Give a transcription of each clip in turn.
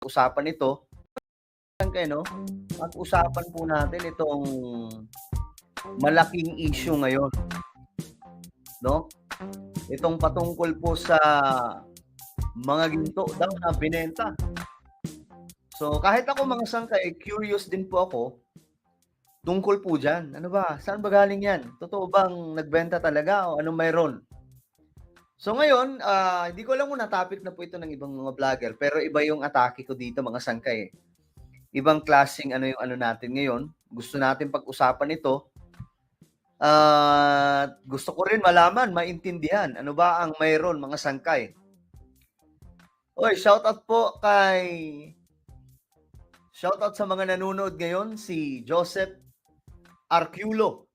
usapan ito. No? Pag-usapan po natin itong malaking issue ngayon. No? Itong patungkol po sa mga ginto daw na binenta. So kahit ako mga sangkay, curious din po ako tungkol po dyan. Ano ba? Saan ba galing yan? Totoo bang nagbenta talaga o anong mayroon? So ngayon, hindi ko alam kung na-topic na po ito ng ibang mga vlogger, pero iba yung atake ko dito mga sangkay. Ibang klaseng ano yung ano natin ngayon. Gusto natin pag-usapan ito. Gusto ko rin malaman, maintindihan, ano ba ang mayroon mga sangkay. Oy, shoutout po shoutout sa mga nanonood ngayon, si Joseph Arculo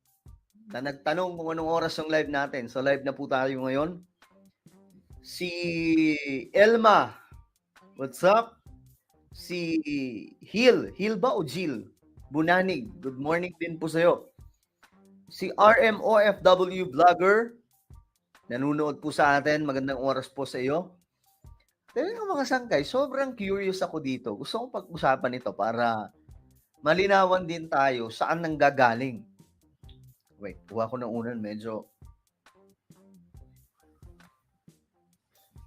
na nagtanong kung anong oras yung live natin. So live na po tayo ngayon. Si Elma, what's up? Si Hill ba o Jill? Bunanig, good morning din po sa'yo. Si RMOFW Vlogger, nanonood po sa atin, magandang oras po sa iyo. Kaya mga sangkay, sobrang curious ako dito. Gusto kong pag-usapan ito para malinawan din tayo saan nanggagaling. Wait, kuha ko ng unan, medyo...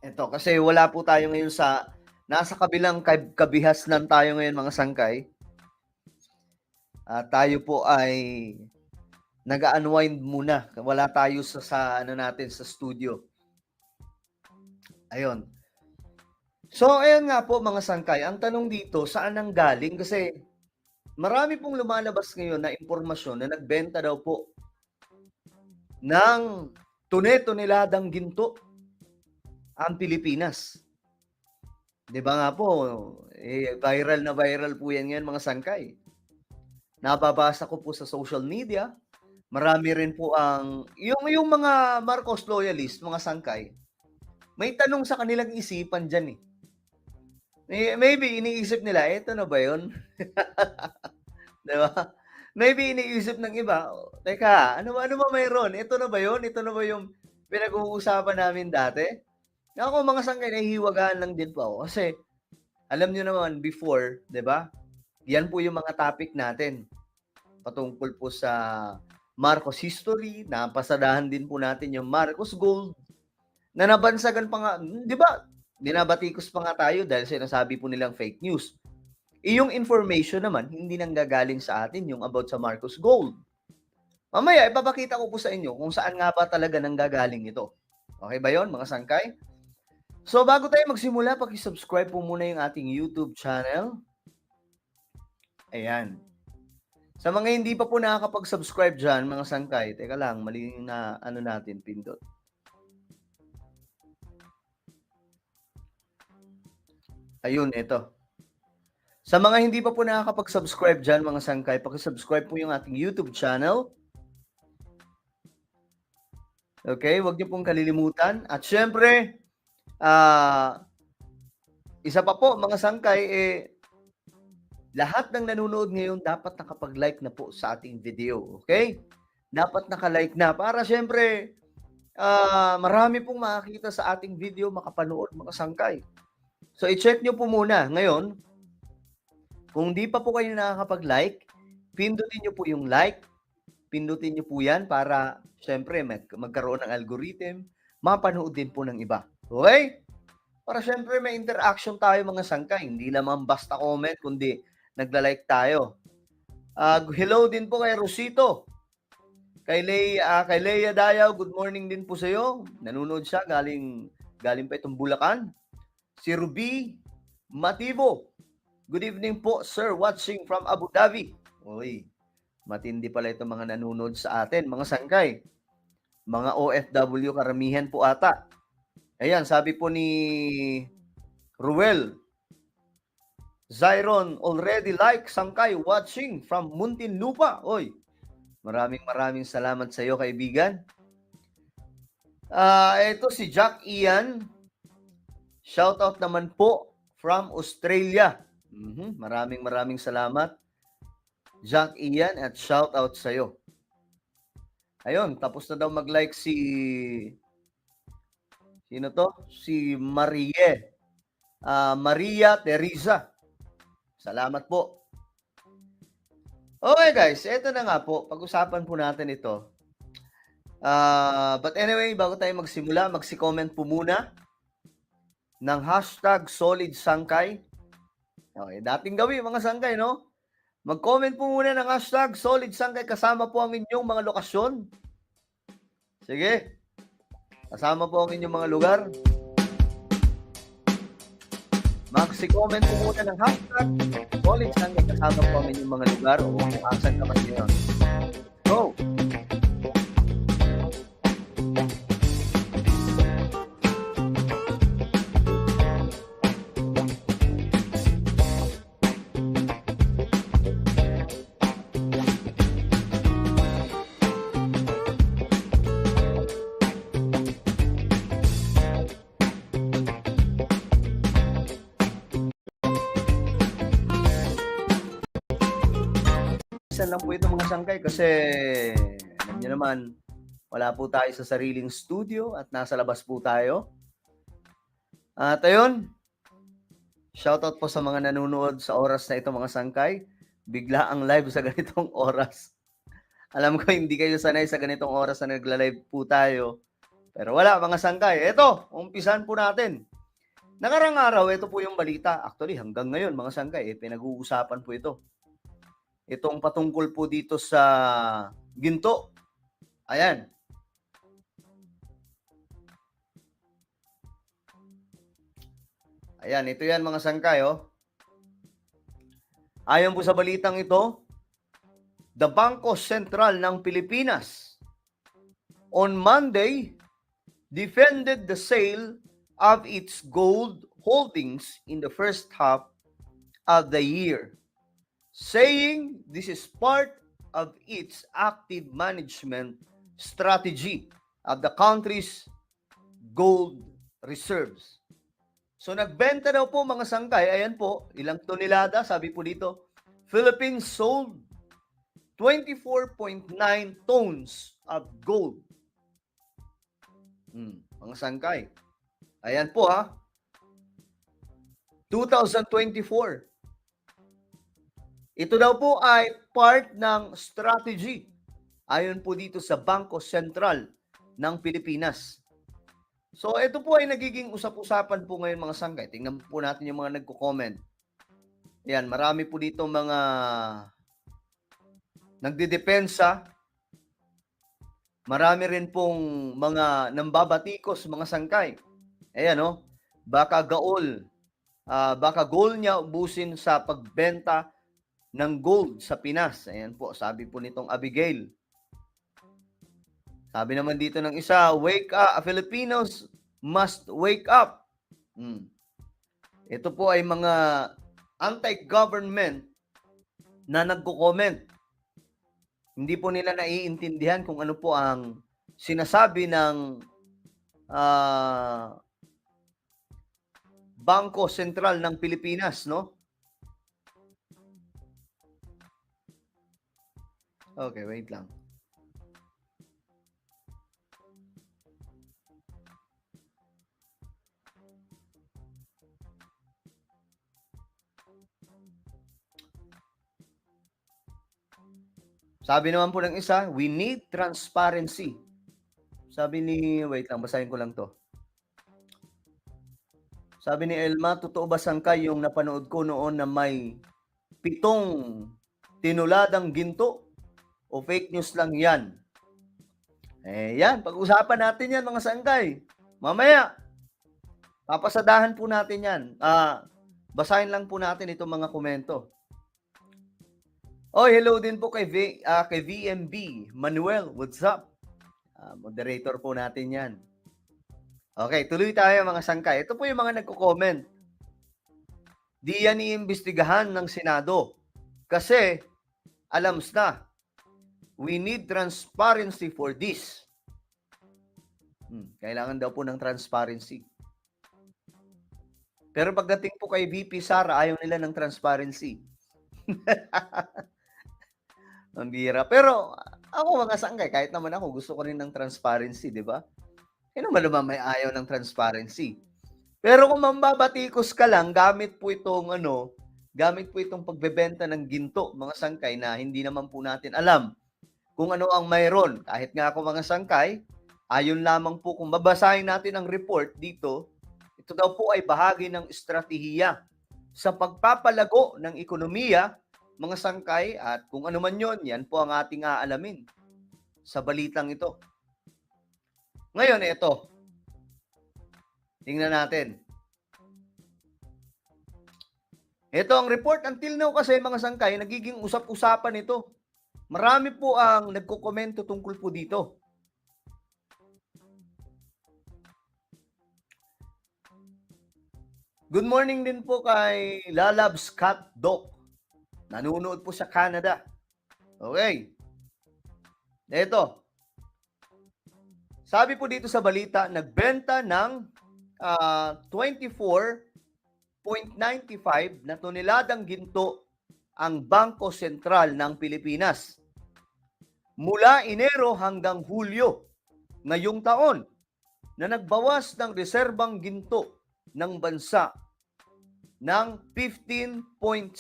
Ito, kasi wala po tayo ngayon sa... Nasa kabilang kabihasnan tayo ngayon mga sangkay. Tayo po ay nag-unwind muna. Wala tayo sa ano natin sa studio. Ayun. So, ayun nga po mga sangkay. Ang tanong dito, saan ang galing? Kasi marami pong lumalabas ngayon na impormasyon na nagbenta daw po ng tone-toneladang ginto ang Pilipinas. 'Di ba nga po, viral po yan ngayon mga sangkay. Nababasa ko po sa social media, marami rin po ang yung mga Marcos loyalist, mga sangkay. May tanong sa kanilang isipan diyan Maybe iniisip nila, eto na ba 'yon? 'Di ba? Maybe iniisip ng iba, teka, ano ba mayroon? Ito na ba 'yon? Ito na ba yung pinag-uusapan namin dati? Ako mga sangkay, nahihiwagaan lang din po ako kasi alam niyo naman before, 'di ba? Yan po yung mga topic natin patungkol po sa Marcos history, napasadahan din po natin yung Marcos Gold na nabansagan pa nga, 'di ba? Binabatikos pa nga tayo dahil sinasabi po nilang fake news. Yung information naman, hindi nanggagaling sa atin yung about sa Marcos Gold. Mamaya, ipapakita ko po sa inyo kung saan nga ba talaga nanggagaling ito. Okay ba yon mga sangkay? So, bago tayo magsimula, paki-subscribe po muna yung ating YouTube channel. Ayan. Sa mga hindi pa po nakakapag-subscribe dyan, mga sangkay, teka lang, mali na ano natin, pindot. Ayun, ito. Sa mga hindi pa po nakakapag-subscribe dyan, mga sangkay, paki-subscribe po yung ating YouTube channel. Okay, huwag niyo pong kalilimutan. At syempre, isa pa po, mga sangkay, lahat ng nanonood ngayon dapat nakapag-like na po sa ating video. Okay? Dapat naka-like na para syempre, marami pong makakita sa ating video, makapanood mga sangkay. So, i-check nyo po muna. Ngayon, kung di pa po kayo nakakapag-like, pindutin nyo po yung like, pindutin nyo po yan para syempre magkaroon ng algorithm, mapanood din po ng iba. Okay? Para syempre may interaction tayo mga sangkay. Hindi naman basta comment, kundi nagla-like tayo. Hello din po kay Rosito. Kay Leia Dayaw, good morning din po sa iyo. Nanonood siya, galing pa itong Bulacan. Si Ruby Matibo, good evening po, sir, watching from Abu Dhabi. Uy, matindi pala itong mga nanonood sa atin, mga sangkay. Mga OFW karamihan po ata. Ayan, sabi po ni Ruel, Zyron, already like, sangkay, watching from Muntinlupa. Oy, maraming salamat sa iyo, kaibigan. Ito si Jack Ian. Shoutout naman po from Australia. Maraming salamat, Jack Ian, at shoutout sa iyo. Ayun, tapos na daw mag-like sino to? Si Maria Teresa. Salamat po. Okay guys, eto na nga po, pag-usapan po natin ito. But anyway, bago tayo magsimula, magsi-comment po muna ng #SolidSangkay. Okay, dating gawin mga sangkay, no? Mag-comment po muna ng #SolidSangkay kasama po ang inyong mga lokasyon. Sige, kasama po ang inyong mga lugar. Magsi-comment po muna ng #SolidSangkay kasama po ang inyong mga lugar o kung asan ka man ngayon. Go! Isa lang po ito mga sangkay kasi alam niyo naman, wala po tayo sa sariling studio at nasa labas po tayo. At ayun, shoutout po sa mga nanonood sa oras na ito mga sangkay. Bigla ang live sa ganitong oras. Alam ko hindi kayo sanay sa ganitong oras na nagla-live po tayo. Pero wala mga sangkay. Ito, umpisan po natin. Nakarang araw, ito po yung balita. Actually, hanggang ngayon mga sangkay, pinag-uusapan po ito. Itong patungkol po dito sa ginto. Ayan. Ayan, ito yan mga sangkay, oh. Ayon po sa balitang ito, the Bangko Sentral ng Pilipinas on Monday defended the sale of its gold holdings in the first half of the year, saying this is part of its active management strategy of the country's gold reserves. So nagbenta daw po mga sangkay, ayan po, ilang tonelada, sabi po dito, Philippines sold 24.9 tons of gold. Mga sangkay. Ayan po ha. 2024. Ito daw po ay part ng strategy ayon po dito sa Bangko Sentral ng Pilipinas. So ito po ay nagiging usap-usapan po ngayon mga sangkay. Tingnan po natin yung mga nagko-comment. Ayan, marami po dito mga nagdedepensa. Marami rin pong mga nambabatikos mga sangkay. Ayan oh, baka goal niya ubusin sa pagbenta ng gold sa Pinas. Ayan po, sabi po nitong Abigail. Sabi naman dito ng isa, wake up, Filipinos must wake up. Ito po ay mga anti-government na nagko-comment. Hindi po nila naiintindihan kung ano po ang sinasabi ng Bangko Sentral ng Pilipinas, no? Okay, wait lang. Sabi naman po ng isa, we need transparency. Sabi ni, wait lang, basahin ko lang to. Sabi ni Elma, totoo ba sangkay yung napanood ko noon na may 7 tinuladang ginto? O fake news lang yan? Yan, pag-usapan natin yan mga sangkay. Mamaya, papasadahan po natin yan. Basahin lang po natin itong mga komento. Hello din po kay VMB. Manuel, what's up? Moderator po natin yan. Okay, tuloy tayo mga sangkay. Ito po yung mga nagko-comment. Di yan iimbestigahan ng Senado. Kasi, alams na. We need transparency for this. Kailangan daw po ng transparency. Pero pagdating po kay VP Sara, ayaw nila ng transparency. Ang bira. Pero ako mga sangkay, kahit naman ako, gusto ko rin ng transparency, di ba? Naman may ayaw ng transparency. Pero kung mambabatikos ka lang, gamit po itong gamit po itong pagbebenta ng ginto, mga sangkay, na hindi naman po natin alam kung ano ang mayroon. Kahit nga ako, mga sangkay, ayon lamang po kung babasahin natin ang report dito, ito daw po ay bahagi ng estratehiya sa pagpapalago ng ekonomiya, mga sangkay, at kung ano man yon, yan po ang ating aalamin sa balitang ito. Ngayon, ito. Tingnan natin. Ito ang report. Until now kasi, mga sangkay, nagiging usap-usapan ito. Marami po ang nagko-komento tungkol po dito. Good morning din po kay Lalab Scott Doc. Nanonood po sa Canada. Okay. Ito. Sabi po dito sa balita, nagbenta ng 24.95 na toneladang ginto ang Bangko Sentral ng Pilipinas mula Enero hanggang Hulyo ngayong taon, na nagbawas ng reserbang ginto ng bansa ng 15.69%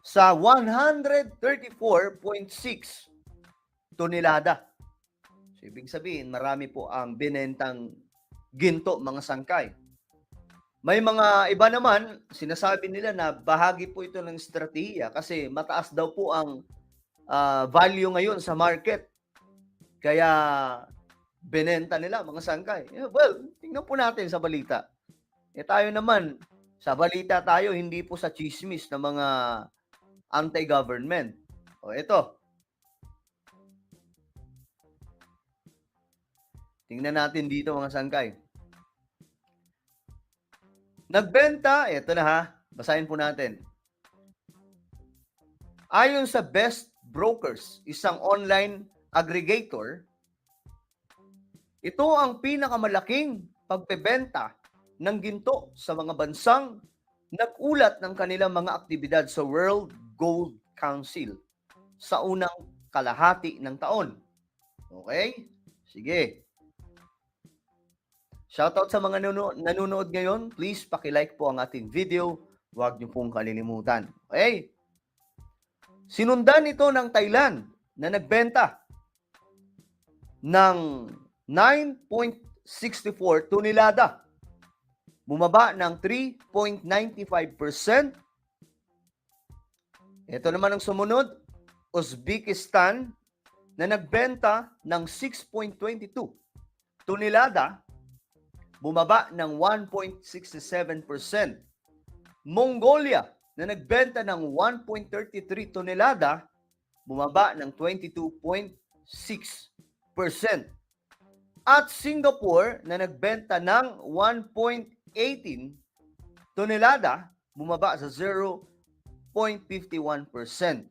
sa 134.6 tonelada. So, ibig sabihin, marami po ang binentang ginto, mga sangkay. May mga iba naman, sinasabi nila na bahagi po ito ng estratehiya kasi mataas daw po ang value ngayon sa market. Kaya binenta nila, mga sangkay. Well, tingnan po natin sa balita. Tayo naman, sa balita tayo, hindi po sa chismis ng mga anti-government. Ito. Tingnan natin dito, mga sangkay. Nagbenta, ito na ha, basahin po natin. Ayon sa Best Brokers, isang online aggregator, ito ang pinakamalaking pagbebenta ng ginto sa mga bansang nag-ulat ng kanilang mga aktibidad sa World Gold Council sa unang kalahati ng taon. Okay? Sige. Shoutout sa mga nanonood ngayon. Please, paki-like po ang ating video. Huwag niyo pong kalilimutan. Okay? Sinundan ito ng Thailand na nagbenta ng 9.64 tonelada. Bumaba ng 3.95%. Ito naman ang sumunod, Uzbekistan, na nagbenta ng 6.22 tonelada. Bumaba ng 1.67%. Mongolia, na nagbenta ng 1.33 tonelada, bumaba ng 22.6%. At Singapore, na nagbenta ng 1.18 tonelada, bumaba sa 0.51%.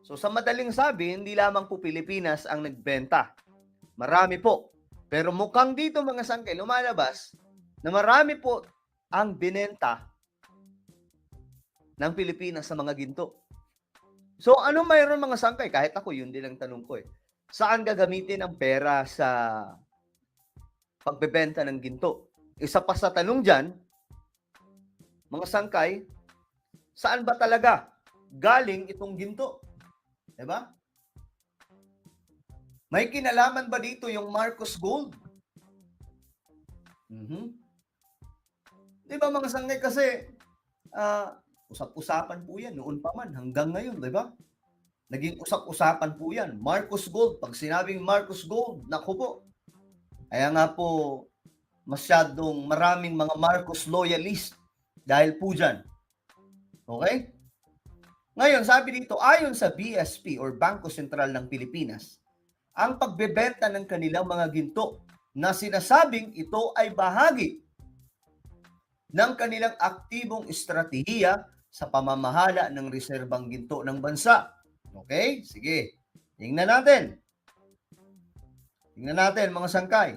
So sa madaling sabi, hindi lamang po Pilipinas ang nagbenta. Marami po. Pero mukhang dito, mga sangkay, lumalabas na marami po ang binenta ng Pilipinas sa mga ginto. So ano mayroon, mga sangkay? Kahit ako, yun din ang tanong ko. Saan gagamitin ang pera sa pagbebenta ng ginto? Isa pa sa tanong dyan, mga sangkay, saan ba talaga galing itong ginto? Diba? May kinalaman ba dito yung Marcos Gold? Di ba, mga sangkay, kasi usap-usapan po yan noon pa man hanggang ngayon, di ba? Naging usap-usapan po yan. Marcos Gold, pag sinabing Marcos Gold, naku po. Kaya nga po, masyadong maraming mga Marcos loyalist dahil po dyan. Okay? Ngayon, sabi dito, ayon sa BSP or Bangko Sentral ng Pilipinas, ang pagbebenta ng kanilang mga ginto na sinasabing ito ay bahagi ng kanilang aktibong estratehiya sa pamamahala ng reserbang ginto ng bansa. Okay? Sige. Tingnan natin. Tingnan natin, mga sangkay.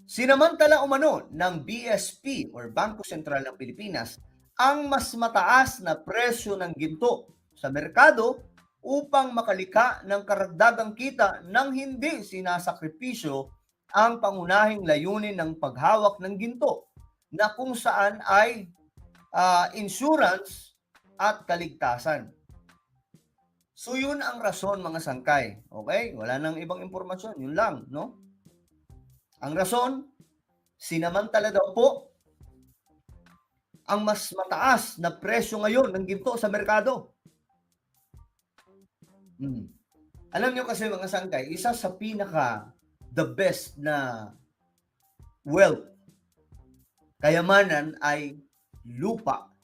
Sinamantala umano ng BSP or Bangko Sentral ng Pilipinas ang mas mataas na presyo ng ginto sa merkado upang makalika ng karagdagang kita nang hindi sinasakripisyo ang pangunahing layunin ng paghawak ng ginto na kung saan ay insurance at kaligtasan. So yun ang rason mga sangkay. Okay? Wala nang ibang impormasyon. Yun lang, no? Ang rason, sinamantala daw po ang mas mataas na presyo ngayon ng ginto sa merkado. Alam nyo kasi mga sangkay, isa sa pinaka the best na wealth, kayamanan ay lupa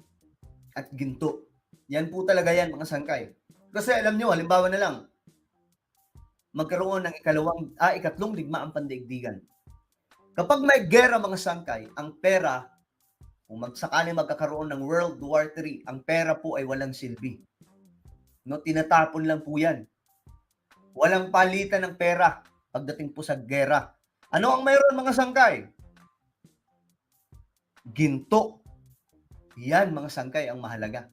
at ginto. Yan po talaga yan mga sangkay. Kasi alam nyo, halimbawa na lang, magkaroon ng ikatlong digmaang pandaigdigan. Kapag may gera mga sangkay, ang pera, kung sakali magkakaroon ng World War III, ang pera po ay walang silbi. No, tinatapon lang po yan. Walang palitan ng pera pagdating po sa gera. Ano ang mayroon mga sangkay? Ginto. Yan mga sangkay ang mahalaga.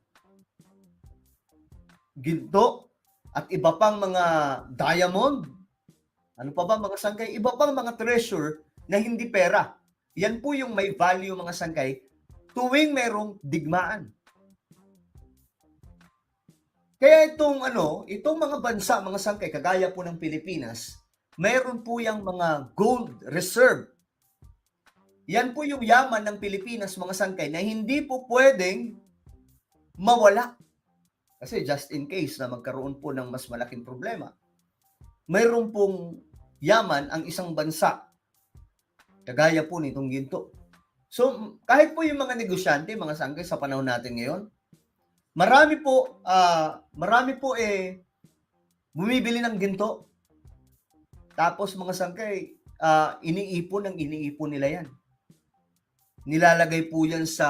Ginto at iba pang mga diamond. Ano pa ba mga sangkay? Iba pang mga treasure na hindi pera. Yan po yung may value mga sangkay tuwing merong digmaan. Kaya itong mga bansa, mga sangkay, kagaya po ng Pilipinas, mayroon po yung mga gold reserve. Yan po yung yaman ng Pilipinas, mga sangkay, na hindi po pwedeng mawala. Kasi just in case na magkaroon po ng mas malaking problema, mayroon pong yaman ang isang bansa, kagaya po nitong ginto. So, kahit po yung mga negosyante, mga sangkay, sa panahon natin ngayon, marami po bumibili ng ginto. Tapos mga sangkay, iniipon nila yan. Nilalagay po yan sa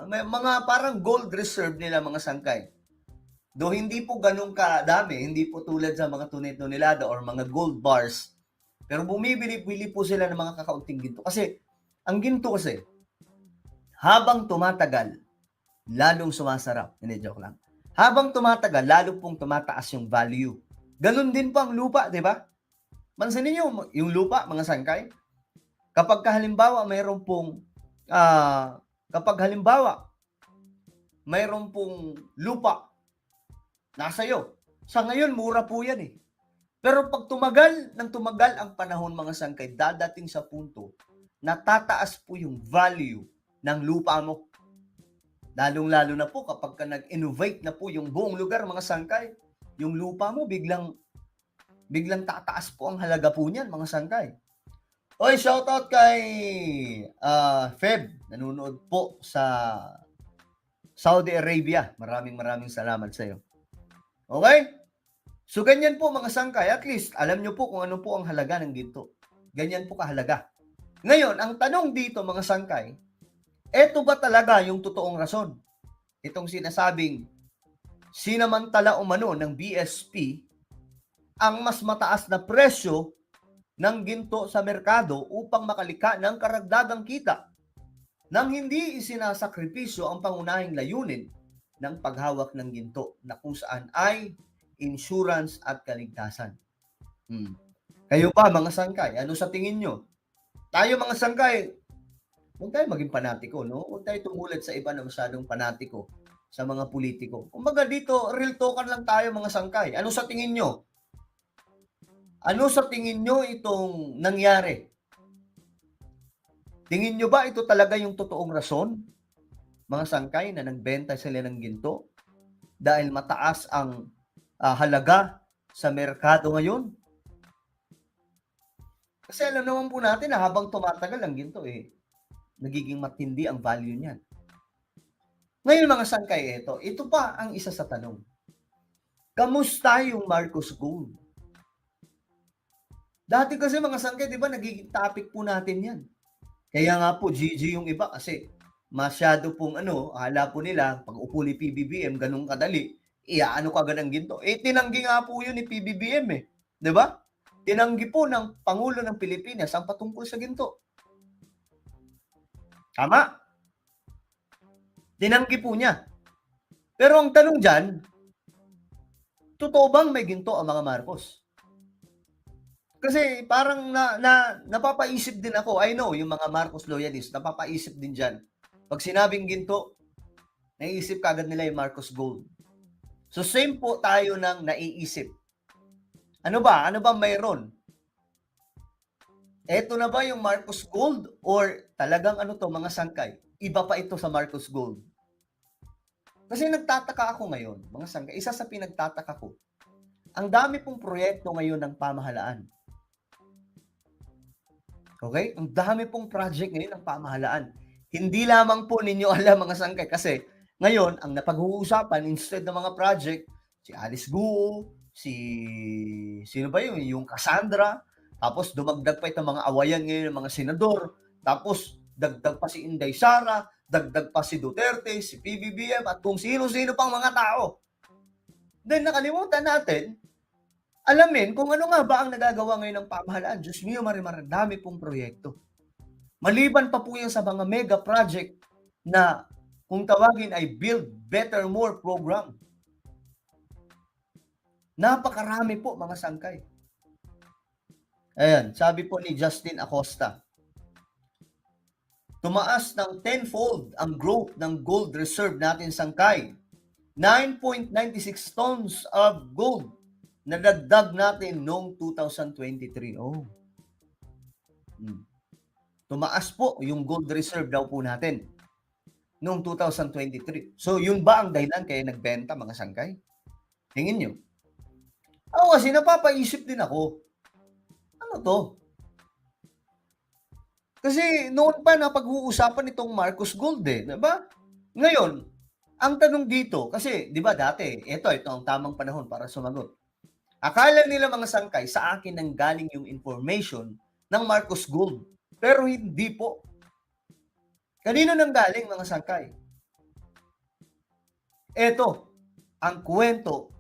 mga parang gold reserve nila mga sangkay. Do hindi po ganun kadami, hindi po tulad sa mga tunay-tunilada or mga gold bars. Pero bumibili po sila ng mga kakaunting ginto. Kasi, ang ginto kasi, habang tumatagal, lalong sumasarap. Hindi, joke lang. Habang tumatagal, lalo pong tumataas yung value. Ganun din po ang lupa, di ba? Mansinin niyo yung lupa, mga sangkay. Kapag halimbawa, mayroon pong lupa nasa iyo. Sa ngayon, mura po yan eh. Pero pag tumagal ang panahon mga sangkay, dadating sa punto na tataas po yung value ng lupa mo. Lalong-lalo na po kapag nag-innovate na po yung buong lugar mga sangkay, yung lupa mo biglang tataas po ang halaga po niyan mga sangkay. Oy, shoutout kay Feb, nanonood po sa Saudi Arabia. Maraming salamat sa iyo. Okay? So, ganyan po mga sangkay. At least, alam nyo po kung ano po ang halaga ng ginto. Ganyan po kahalaga. Ngayon, ang tanong dito mga sangkay, eto ba talaga yung totoong rason? Itong sinasabing sinamantala umano ng BSP ang mas mataas na presyo ng ginto sa merkado upang makalika ng karagdagang kita nang hindi isinasakripisyo ang pangunahing layunin ng paghawak ng ginto na kung saan ay insurance at kaligtasan. Kayo pa mga sangkay, ano sa tingin nyo? Tayo mga sangkay, huwag tayo maging panatiko, no? Huwag tayo tumulat sa iba na masyadong panatiko sa mga politiko. Kumbaga dito, real talker lang tayo mga sangkay. Ano sa tingin nyo? Ano sa tingin nyo itong nangyari? Tingin nyo ba ito talaga yung totoong rason? Mga sangkay na nagbenta sila ng ginto dahil mataas ang halaga sa merkado ngayon? Kasi alam naman po natin na habang tumatagal ang ginto nagiging matindi ang value niyan. Ngayon mga sangkay, ito pa ang isa sa tanong. Kamusta yung Marcos Gold? Dati kasi mga sangkay, di ba, nagiging topic po natin yan. Kaya nga po, GG yung iba kasi masyado pong akala po nila, pag upo ni PBBM, ganun kadali, iaano ka agad ang ginto. Tinanggi nga po yun ni PBBM di ba? Tinanggi po ng Pangulo ng Pilipinas ang patungkol sa ginto. Tama? Tinanggi po niya. Pero ang tanong dyan, totoo bang may ginto ang mga Marcos? Kasi parang napapaisip din ako. I know yung mga Marcos loyalists, napapaisip din diyan. Pag sinabing ginto, naiisip kaagad nila yung Marcos Gold. So same po tayo ng naiisip. Ano ba? Ano ba mayroon? Eto na ba yung Marcos Gold or talagang ano to, mga sangkay? Iba pa ito sa Marcos Gold. Kasi nagtataka ako ngayon, mga sangkay, isa sa pinagtataka ko, ang dami pong proyekto ngayon ng pamahalaan. Okay? Ang dami pong project ngayon ng pamahalaan. Hindi lamang po ninyo alam, mga sangkay, kasi ngayon, ang napag-uusapan, instead ng mga project, si Alice Guo, sino ba yun? Yung Cassandra, tapos dumagdag pa itong mga awayan ngayon ng mga senador, tapos dagdag pa si Inday Sara, dagdag pa si Duterte, si PBBM, at kung sino-sino pang mga tao. Then nakalimutan natin, alamin kung ano nga ba ang nagagawa ngayon ng pamahalaan. Diyos mio, marimar, dami pong proyekto. Maliban pa po yan sa mga mega project na kung tawagin ay Build Better More program. Napakarami po, mga sangkay. Ayan, sabi po ni Justin Acosta, tumaas ng tenfold ang growth ng gold reserve natin, sangkay. 9.96 tons of gold na dagdag natin noong 2023. Oh. Tumaas po yung gold reserve daw po natin noong 2023. So, yun ba ang dahilan kaya nagbenta, mga sangkay? Tingin nyo? Ako kasi napapaisip din ako, ano to? Kasi noon pa napag-uusapan itong Marcos Gold eh, di ba? Ngayon, ang tanong dito, kasi di ba dati, ito ang tamang panahon para sumagot. Akala nila, mga sangkay, sa akin nang galing yung information ng Marcos Gold. Pero hindi po. Kanino nang galing, mga sangkay? Ito, ang kwento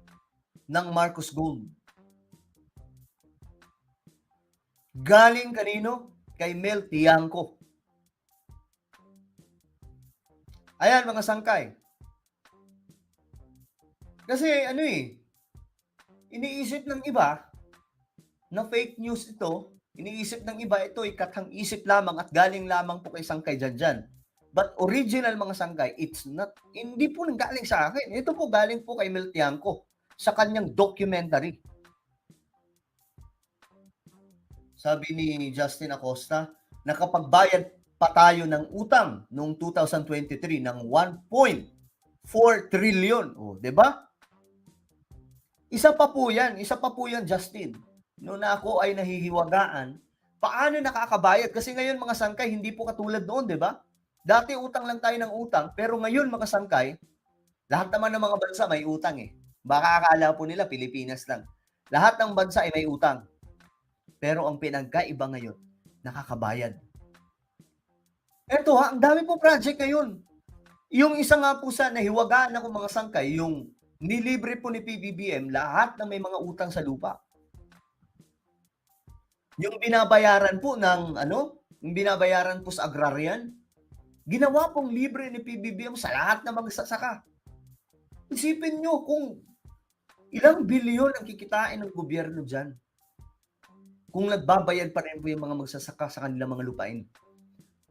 ng Marcos Gold. Galing kanino? Kay Mel Tiangco. Ayan, mga sangkay. Kasi iniisip ng iba na fake news ito, iniisip ng iba ito ay kathang isip lamang at galing lamang po kay sangkay dyan. But original, mga sangkay, it's not, hindi po nanggaling sa akin. Ito po galing po kay Mel Tiangco sa kanyang documentary. Sabi ni Justin Acosta, nakapagbayad pa tayo ng utang noong 2023 ng 1.4 trillion. Oh, 'di ba? Isa pa po 'yan, Justin. Noon na ako ay nahihiwagaan, paano nakakabayad? Kasi ngayon, mga sangkay, hindi po katulad noon, 'di ba? Dati utang lang tayo ng utang, pero ngayon, mga sangkay, lahat naman ng mga bansa may utang eh. Baka akala po nila Pilipinas lang. Lahat ng bansa ay may utang. Pero ang pinagkaiba ngayon, nakakabayad. Eto ang dami po project ngayon. Yung isa nga po sa nahiwagaan ako, mga sangkay, yung nilibre po ni PBBM lahat na may mga utang sa lupa. Yung binabayaran po yung binabayaran po sa agrarian, ginawa pong libre ni PBBM sa lahat ng magsasaka. Isipin nyo kung ilang bilyon ang kikitain ng gobyerno dyan kung nagbabayad pa rin po yung mga magsasaka sa kanilang mga lupain.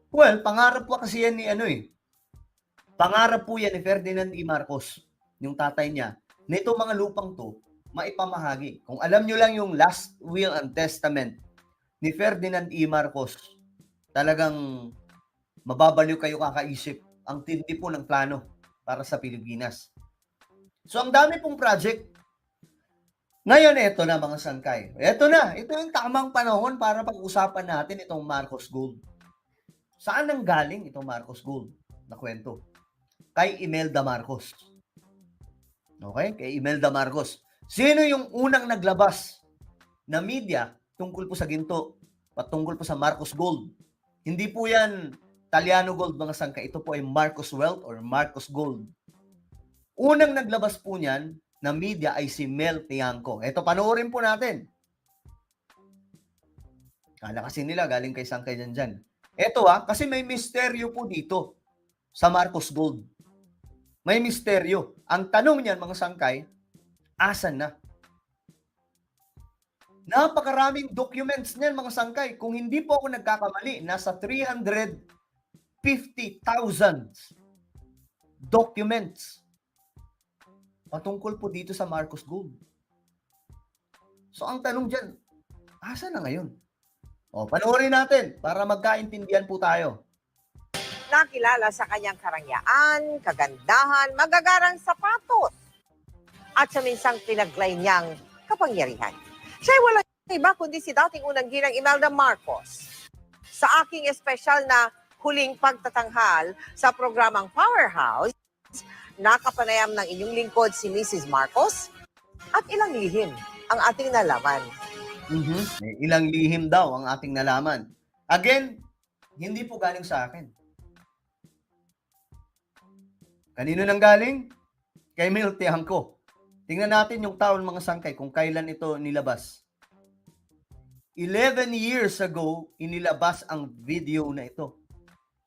Well, pangarap po kasi yan pangarap po yan ni Ferdinand E. Marcos, yung tatay niya, na itong mga lupang to, maipamahagi. Kung alam nyo lang yung last will and testament ni Ferdinand E. Marcos, talagang mababaliw kayo kakaisip. Ang tindi po ng plano para sa Pilipinas. So, ang dami pong project. Ngayon, ito na, mga sangkay. Ito yung tamang panahon para pag-usapan natin itong Marcos Gold. Saan nang galing itong Marcos Gold na kwento? Kay Imelda Marcos. Okay? Kay Imelda Marcos. Sino yung unang naglabas na media tungkol po sa ginto, patungkol po sa Marcos Gold? Hindi po yan Taliano Gold, mga sangkay. Ito po ay Marcos Wealth or Marcos Gold. Unang naglabas po niyan na media ay si Mel Tiangco. Ito, panoorin po natin. Kala kasi nila galing kay sangkay dyan. Ito kasi may misteryo po dito sa Marcos Gold. May misteryo. Ang tanong niyan, mga sangkay, asan na? Napakaraming documents niyan mga sangkay. Kung hindi po ako nagkakamali, nasa 350,000 documents patungkol po dito sa Marcos Gold. So ang tanong diyan, asa na ngayon? O, panoorin natin para magkaintindihan po tayo. Nakilala sa kanyang karangyaan, kagandahan, magagarang sapatos, at sa minsang pinaglay niyang kapangyarihan. Siya'y walang iba kundi si dating unang ginang Imelda Marcos. Sa aking espesyal na huling pagtatanghal sa programang Powerhouse, nakapanayam ng inyong lingkod si Mrs. Marcos at ilang lihim ang ating nalaman. May ilang lihim daw ang ating nalaman. Again, hindi po galing sa akin. Kanino nang galing? Kay Mel Tiangco. Tingnan natin yung taon mga sangkay kung kailan ito nilabas. 11 years ago, inilabas ang video na ito.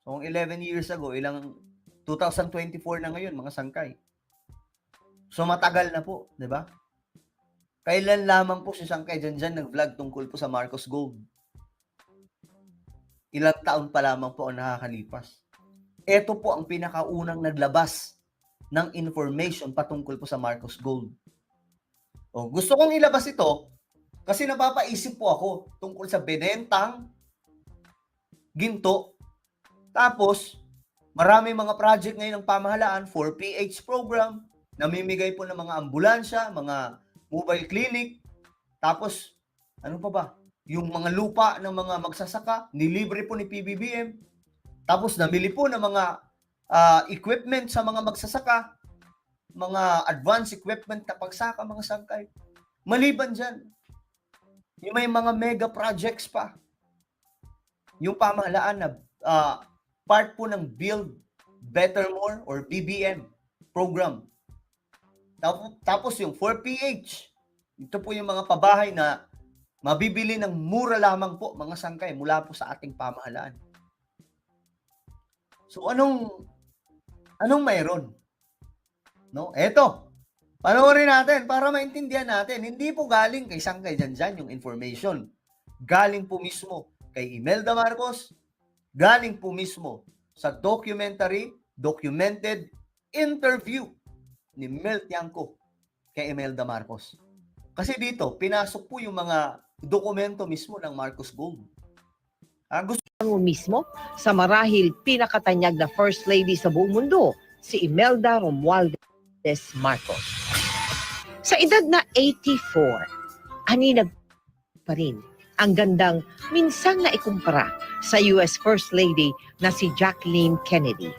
So, kung 11 years ago, 2024 na ngayon, mga sangkay. So, matagal na po, di ba? Kailan lamang po si Sangkay dyan nag-vlog tungkol po sa Marcos Gold? Ilang taon pa lamang po ang nakakalipas. Ito po ang pinakaunang naglabas ng information patungkol po sa Marcos Gold. O, gusto kong ilabas ito kasi napapaisip po ako tungkol sa binentang ginto. Tapos, marami mga project ngayon ng pamahalaan for PH program, namimigay po ng mga ambulansya, mga mobile clinic. Tapos, ano pa ba? Yung mga lupa ng mga magsasaka, nilibre po ni PBBM. Tapos namili po ng mga equipment sa mga magsasaka, mga advanced equipment na pagsaka, mga sangkay. Maliban dyan, yung may mga mega projects pa. Yung pamahalaan na part po ng Build Better More or BBM program. Tapos yung 4PH, ito po yung mga pabahay na mabibili ng mura lamang po, mga sangkay, mula po sa ating pamahalaan. So anong mayroon? No? Eto, panoorin natin para maintindihan natin. Hindi po galing kay Sangkay dyan yung information. Galing po mismo kay Imelda Marcos, galing po mismo sa documented interview ni Mel Tiangco kay Imelda Marcos. Kasi dito, pinasok po yung mga dokumento mismo ng Marcos Gold. Gusto Mo mismo sa marahil pinakatanyag na First Lady sa buong mundo, si Imelda Romualdez Marcos. Sa edad na 84, aninag pa rin ang gandang minsang na ikumpara sa US First Lady na si Jacqueline Kennedy.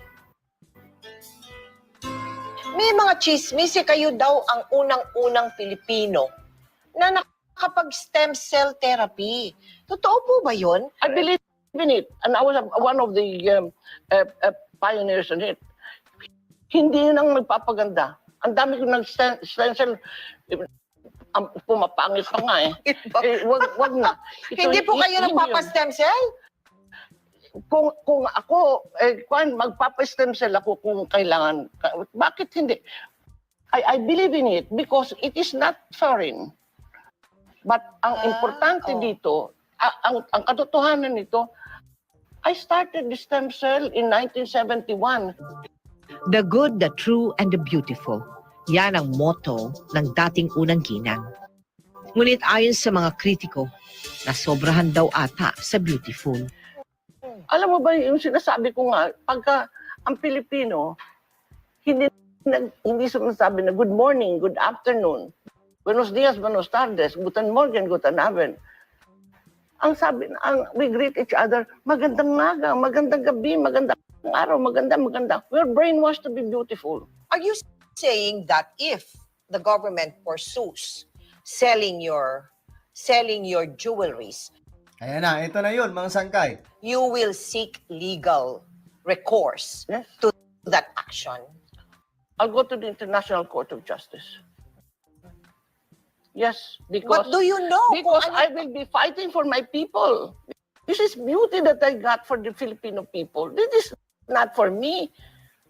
May mga chismis kayo daw ang unang-unang Pilipino na nakapag-stem cell therapy. Totoo po ba yun? I believe in it, and I was one of the pioneers in it. Hindi yun ang nagpapaganda. Ang dami kong nag-stem cell, pumapangit pa nga eh. Wag na. Hindi po kayo nagpapa-stem cell? Kung ako, magpapa-stem cell ako kung kailangan. Bakit hindi? I believe in it because it is not foreign. But ang importante dito, ang katotohanan nito, I started the stem cell in 1971. The good, the true, and the beautiful. Yan ang motto ng dating unang ginang. Ngunit ayon sa mga kritiko, nasobrahan daw ata sa beautiful. Alam mo ba yung sinasabi ko nga, pagka ang Pilipino, hindi sinasabi na good morning, good afternoon, buenos dias, buenos tardes, guten morgen, guten abend. We greet each other, magandang maga, magandang gabi, magandang araw, maganda. We're brainwashed to be beautiful. Are you saying that if the government pursues selling your jewelries, Ayan na, ito na yun, mga sangkay. you will seek legal recourse Yes. to that action? I'll go to the International Court of Justice. Yes, because What do you know? because Kung ano- I will be fighting for my people. This is beauty that I got for the Filipino people. This is not for me.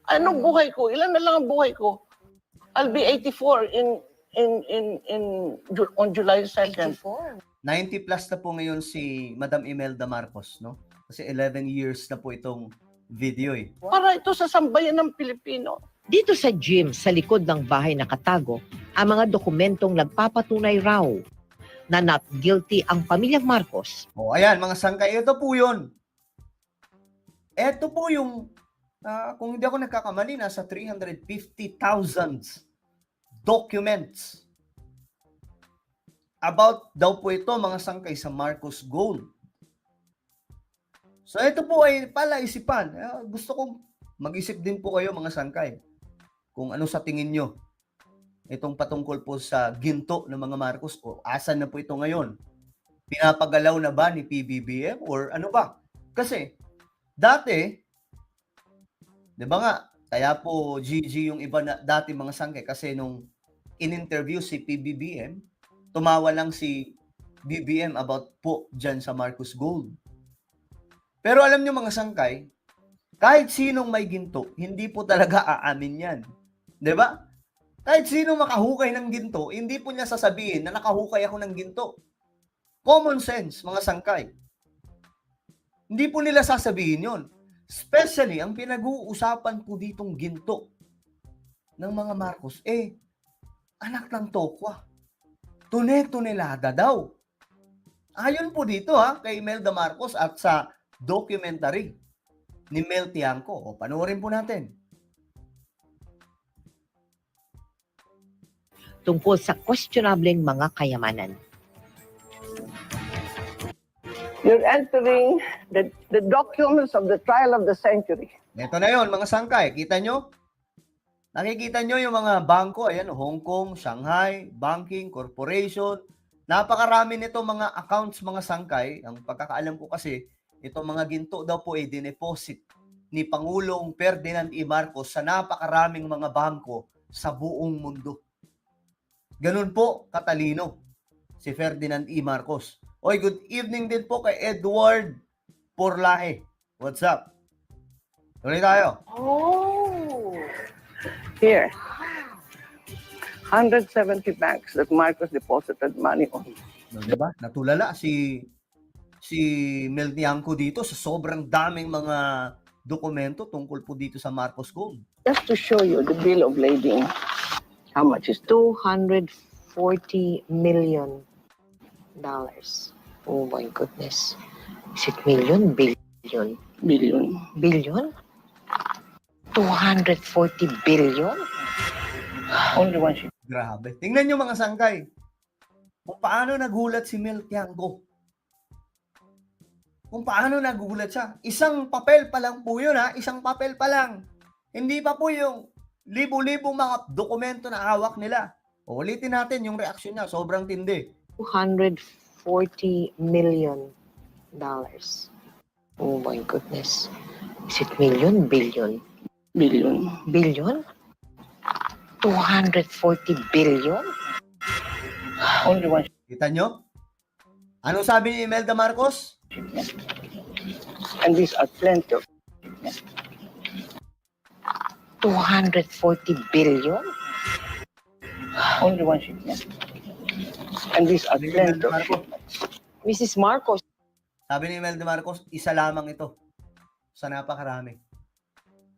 Anong buhay ko? Ilan na lang ang buhay ko? I'll be 84 in on July 2nd. 84. 90 plus na po ngayon si Madam Imelda Marcos, no? Kasi 11 years na po itong video eh. Para ito sa sambayan ng Pilipino. Dito sa gym sa likod ng bahay nakatago ang mga dokumentong nagpapatunay raw na not guilty ang pamilyang Marcos. O ayan, mga sangkay, ito po yun. Ito po yung, kung hindi ako nagkakamali, nasa 350,000 documents. About daw po ito, mga sangkay, sa Marcos Gold. So ito po ay palaisipan. Gusto kong mag-isip din po kayo, mga sangkay, kung ano sa tingin nyo itong patungkol po sa ginto ng mga Marcos o asan na po ito ngayon. Pinapagalaw na ba ni PBBM or ano ba? Kasi dati, 'di ba nga, kaya po GG yung iba na dati mga sangkay kasi nung in-interview si PBBM, tumawa lang si BBM about po dyan sa Marcos Gold. Pero alam nyo mga sangkay, kahit sinong may ginto, hindi po talaga aamin yan. 'Di ba? Kahit sino makahukay ng ginto, hindi po niya sasabihin na nakahukay ako ng ginto. Common sense, mga sangkay. Hindi po nila sasabihin yon. Especially, ang pinag-uusapan po ditong ginto ng mga Marcos, anak ng tokwa. Tune-tunelada daw. Ayon po dito kay Imelda Marcos at sa documentary ni Mel Tiangco. O, panoorin po natin. Tungkol sa questionableng mga kayamanan. You're entering the documents of the trial of the century. Ito na yon mga sangkay. Kita nyo? Nakikita nyo yung mga bangko. Ayan, Hong Kong, Shanghai, Banking, Corporation. Napakarami nito mga accounts, mga sangkay. Ang pagkakaalam ko kasi, itong mga ginto daw po ay dineposit ni Pangulong Ferdinand E. Marcos sa napakaraming mga bangko sa buong mundo. Ganun po katalino si Ferdinand E. Marcos. Oy, good evening din po kay Edward Porlahe. What's up? Tuloy tayo. Oh. Here. 170 banks that Marcos deposited money on. No, diba? Natulala si Mel Tiangco dito sa sobrang daming mga dokumento tungkol po dito sa Marcos Gold. Just to show you the bill of lading. How much is $240 million. Oh my goodness. Is it million? Billion? billion? Billion? 240 billion? Only one ship. Grabe. Tingnan nyo mga sangkay. Kung paano nagulat si Mel Tiangco. Kung paano nagulat siya. Isang papel pa lang po yun Isang papel pa lang. Hindi pa po yung libo-libong mga dokumento na hawak nila. O, ulitin natin yung reaksyon niya. Sobrang tindi. $240 million. Oh my goodness. Is it million? Billion? Billion. Billion? 240 billion? Only one Kita nyo? Anong sabi ni Imelda Marcos? shipment. And these are plenty of 240 billion? only one shipment. And these are Sabi ni plenty Imelda of Marcos, shipments. Mrs. Marcos, sabi ni Imelda Marcos, isa lamang ito sa napakarami.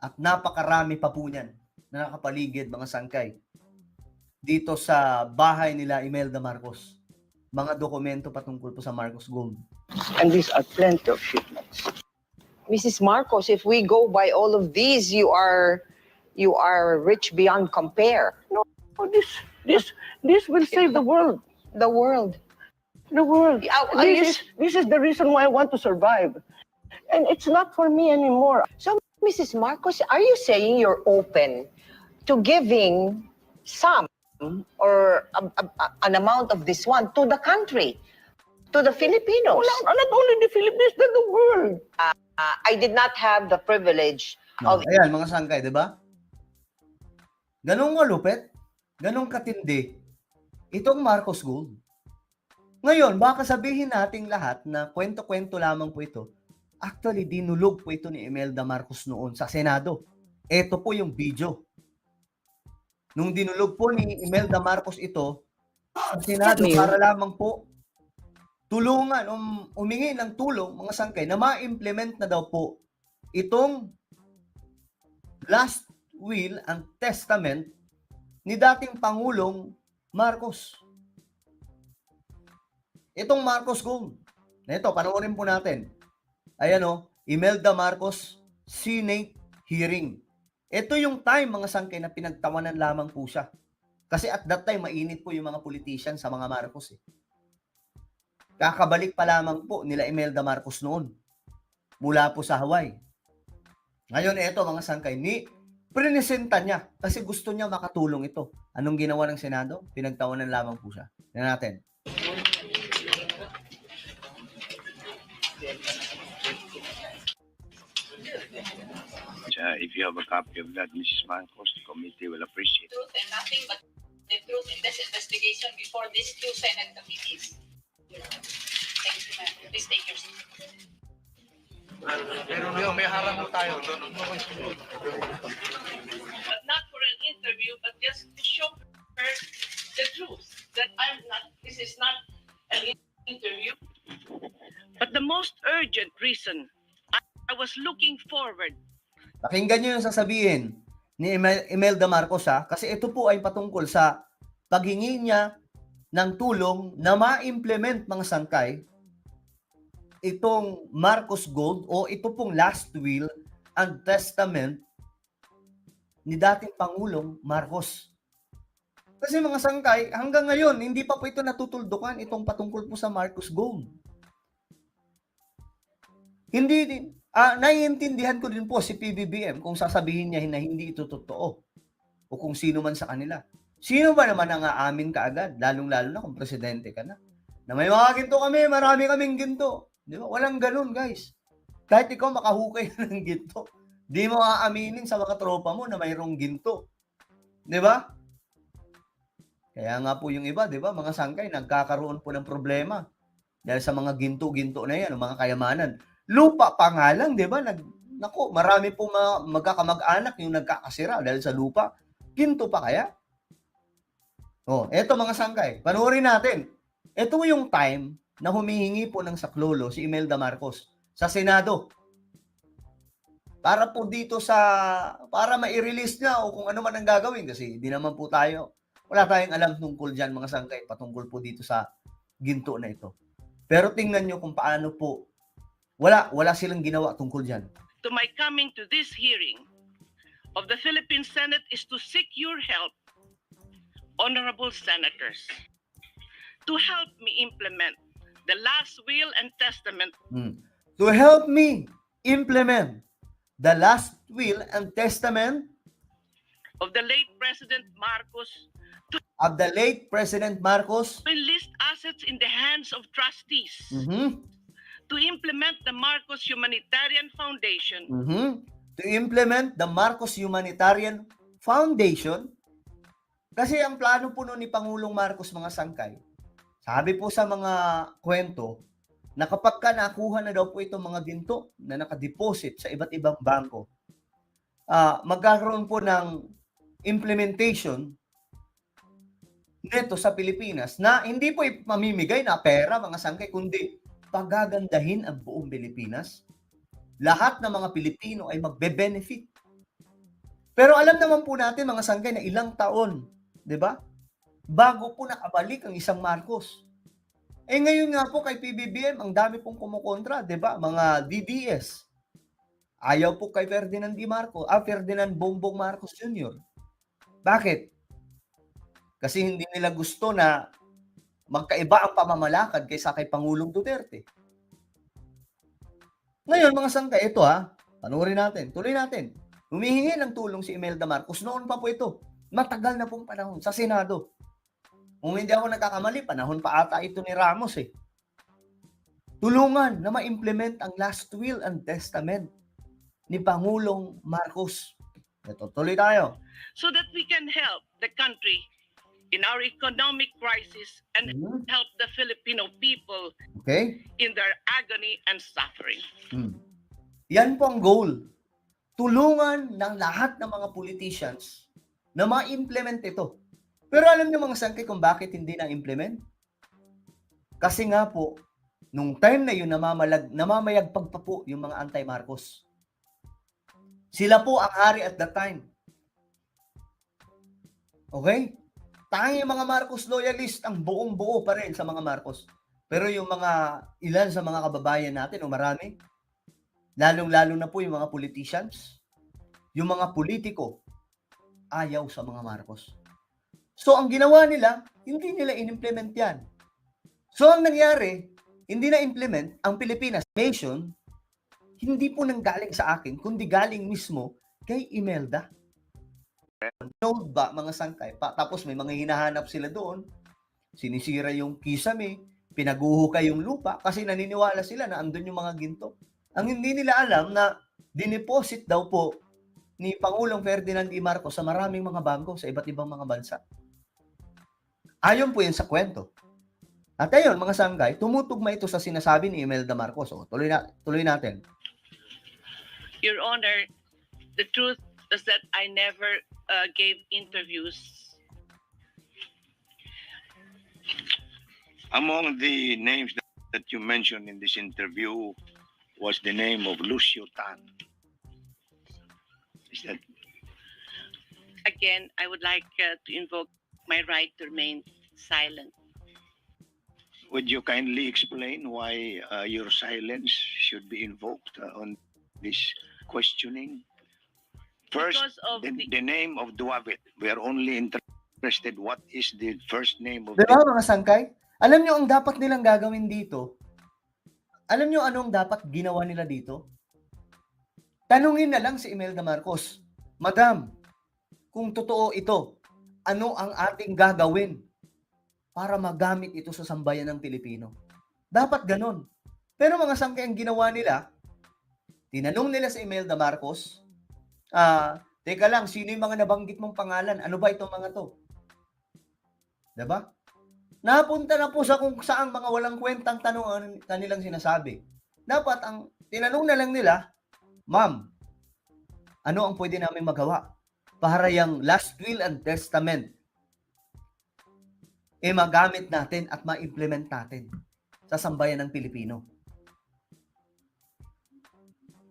At napakarami pa po niyan na nakapaligid mga sangkay dito sa bahay nila Imelda Marcos. Mga dokumento patungkol po sa Marcos Gold. And these are plenty of shipments. Mrs. Marcos, if we go by all of these, you are rich beyond compare. Oh, this will save the world. The world. The world. This is the reason why I want to survive. And it's not for me anymore. So, Mrs. Marcos, are you saying you're open to giving some or an amount of this one to the country, to the Filipinos? Not only the Philippines, but the world. I did not have the privilege No, of ayan mga sangkay, di ba? Ganong malupit, ganong katindi, itong Marcos Gold. Ngayon, baka sabihin nating lahat na kwento-kwento lamang po ito. Actually, dinulog po ito ni Imelda Marcos noon sa Senado. Ito po yung video. nung dinulog po ni Imelda Marcos ito sa Senado para lamang po tulungan, humingi ng tulong mga sangkay na ma-implement na daw po itong last will and testament ni dating Pangulong Marcos. Itong Marcos Gold. Ito, panoorin po natin. Ayan o, Imelda Marcos Senate hearing. Ito yung time mga sangkay na pinagtawanan lamang po siya. Kasi at that time, mainit po yung mga politician sa mga Marcos eh. Kakabalik pa lamang po nila Imelda Marcos noon mula po sa Hawaii. Ngayon, ito mga sangkay, prinesenta niya kasi gusto niya makatulong ito. Anong ginawa ng Senado? Pinagtawanan lamang po siya. Tingnan natin. If you have a copy of that, Mrs. Marcos, the committee will appreciate it. Truth and nothing but the truth in this investigation before these two Senate committees. Thank you, ma'am. Please take your seat. Pero may harang mo tayo. But not for an interview, but just to show her the truth that this is not an interview. But the most urgent reason I was looking forward. Pakinggan nyo yung sasabihin ni Imelda Marcos kasi ito po ay patungkol sa paghingi niya ng tulong na ma-implement mga sangkay itong Marcos Gold o ito pong last will and testament ni dating Pangulong Marcos. Kasi mga sangkay, hanggang ngayon, hindi pa po ito natutuldukan itong patungkol po sa Marcos Gold. Hindi din. Naiintindihan ko din po si PBBM kung sasabihin niya na hindi ito totoo o kung sino man sa kanila. Sino ba naman ang aamin kaagad, lalong-lalo na kung presidente ka na? Na may mga ginto kami, marami kaming ginto. Di ba? Walang ganun, guys. Kahit ikaw makahukay ng ginto, di mo aaminin sa mga tropa mo na mayroong ginto. Di ba? Kaya nga po yung iba, di ba, mga sangkay, nagkakaroon po ng problema dahil sa mga ginto-ginto na yan, mga kayamanan. Lupa pa nga lang, di ba? Naku, marami po magkakamag-anak yung nagkakasira dahil sa lupa. Ginto pa kaya? Eto mga sangkay, panoorin natin. Ito yung time na humihingi po ng saklolo si Imelda Marcos sa Senado. Para po dito para ma-release niya o kung ano man ang gagawin kasi di naman po wala tayong alam tungkol dyan mga sangkay patungkol po dito sa ginto na ito. Pero tingnan nyo kung paano po wala silang ginawa tungkol dyan. To my coming to this hearing of the Philippine Senate is to seek your help, honorable senators, to help me implement the last will and testament. To help me implement the last will and testament of the late President Marcos to enlist assets in the hands of trustees, to implement the Marcos Humanitarian Foundation, to implement the Marcos Humanitarian Foundation. Kasi ang plano po ni Pangulong Marcos mga sangkay, sabi po sa mga kwento, na kapag nakuha na daw po itong mga ginto na nakadeposit sa iba't ibang bangko, magkakaroon po ng implementation nito sa Pilipinas na hindi po mamimigay na pera mga sangkay, kundi pagagandahin ang buong Pilipinas. Lahat ng mga Pilipino ay magbe-benefit. Pero alam naman po natin mga sangkay na ilang taon, di ba? Bago po nakabalik ang isang Marcos. Ngayon nga po kay PBBM, ang dami pong kumukontra, di ba? Mga DDS. Ayaw po kay Ferdinand Bongbong Marcos Jr. Bakit? Kasi hindi nila gusto na magkaiba ang pamamalakad kaysa kay Pangulong Duterte. Ngayon mga sangkay, ito panoorin natin, tuloy natin. Humihingi ng tulong si Imelda Marcos, noon pa po ito. Matagal na pong panahon sa Senado. Kung hindi ako nagkakamali, panahon pa ata ito ni Ramos Tulungan na ma-implement ang last will and testament ni Pangulong Marcos. Ito, tuloy tayo. so that we can help the country in our economic crisis and help the Filipino people Okay? in their agony and suffering. Yan po ang goal. Tulungan ng lahat ng mga politicians na ma-implement ito. Pero alam niyo mga sangkay kung bakit hindi na-implement? Kasi nga po, nung time na yun, namamayagpag pa po yung mga anti-Marcos. Sila po ang hari at that time. Okay? Tanging yung mga Marcos loyalist ang buong-buo pa rin sa mga Marcos. Pero yung mga ilan sa mga kababayan natin, o marami, lalong-lalo na po yung mga politicians, yung mga politiko, ayaw sa mga Marcos. So, ang ginawa nila, hindi nila in-implement yan. So, ang nangyari, hindi na-implement ang Pilipinas nation, hindi po nanggaling sa akin, kundi galing mismo kay Imelda. Node ba, mga sangkay? Tapos may mga hinahanap sila doon, sinisira yung kisame, pinaguhukay yung lupa, kasi naniniwala sila na andun yung mga ginto. Ang hindi nila alam na dineposit daw po ni Pangulong Ferdinand E. Marcos sa maraming mga bangko sa iba't ibang mga bansa. Ayon po yun sa kwento. At ayun, mga sangkay, tumutugma ito sa sinasabi ni Imelda Marcos. O, tuloy natin. Your Honor, the truth is that I never gave interviews. Among the names that you mentioned in this interview was the name of Lucio Tan. Is that Again, I would like to invoke my right to remain silent. Would you kindly explain why your silence should be invoked on this questioning? First, Because of the name of Duavit. We are only interested what is the first name of Diba mga sangkay? Alam nyo ang dapat nilang gagawin dito? Alam nyo anong dapat ginawa nila dito? Tanungin na lang si Imelda Marcos, Madam, kung totoo ito, ano ang ating gagawin para magamit ito sa sambayan ng Pilipino? Dapat ganon. Pero mga sangkay, ang ginawa nila, tinanong nila si Imelda Marcos, teka lang, sino yung mga nabanggit mong pangalan? Ano ba itong mga to? Diba? Napunta na po sa kung saan mga walang kwentang tanong ang kanilang sinasabi. Dapat ang tinanong na lang nila, Ma'am, ano ang pwede namin magawa para yung last will and testament magamit natin at ma-implement natin sa sambayan ng Pilipino?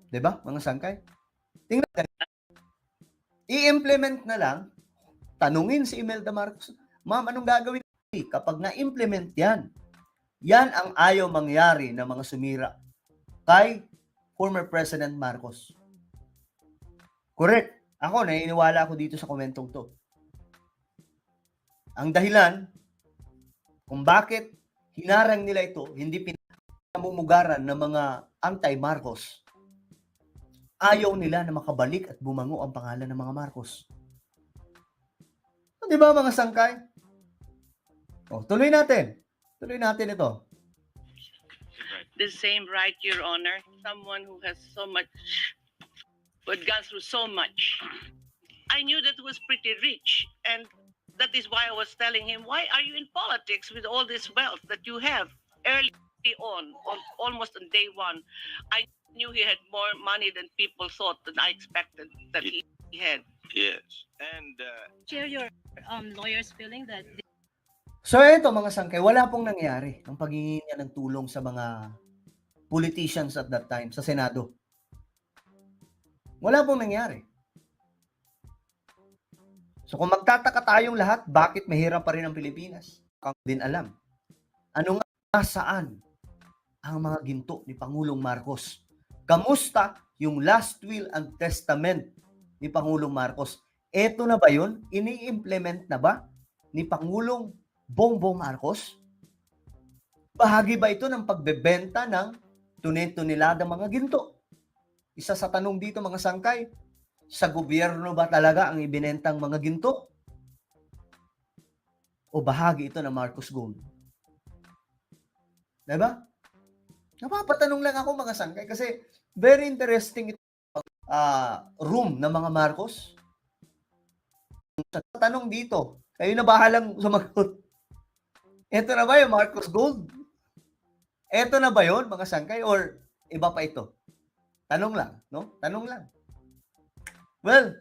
Diba, mga sangkay? Tingnan natin. I-implement na lang, tanungin si Imelda Marcos, Ma'am, anong gagawin? Kapag na-implement yan, yan ang ayaw mangyari ng mga sumira kay former President Marcos. Correct. Ako, naniniwala ako dito sa komentong to. Ang dahilan kung bakit hinarang nila ito, hindi pinamumugaran ng mga anti-Marcos. Ayaw nila na makabalik at bumango ang pangalan ng mga Marcos. Di ba mga sangkay? O, tuloy natin. Tuloy natin ito. the same right, Your Honor. Someone who has so much, who had gone through so much. I knew that he was pretty rich, and that is why I was telling him, why are you in politics with all this wealth that you have? Early on almost on day one, I knew he had more money than people thought, than I expected that he had. Yes. And Share your lawyer's feeling that So ito mga sangkay, wala pong nangyari ng paghingi niya ng tulong sa mga politicians at that time sa Senado. Wala pong nangyari. So kung magtataka tayong lahat, bakit mahirap pa rin ang Pilipinas? Kung din alam. Ano nga saan ang mga ginto ni Pangulong Marcos? Kamusta yung last will and testament ni Pangulong Marcos? Eto na ba yun? Ini-implement na ba ni Pangulong Bongbong Marcos? Bahagi ba ito ng pagbebenta ng tunay-tunilada mga ginto? Isa sa tanong dito mga sangkay, sa gobyerno ba talaga ang ibinentang mga ginto? O bahagi ito ng Marcos Gold? Diba? Napapatanong lang ako mga sangkay kasi very interesting ito room ng mga Marcos. Sa tanong dito, kayo na bahalang sumagot. Ito na ba yung Marcos Gold? Ito na ba yun, mga sangkay? Or iba pa ito? Tanong lang, no? Tanong lang. Well,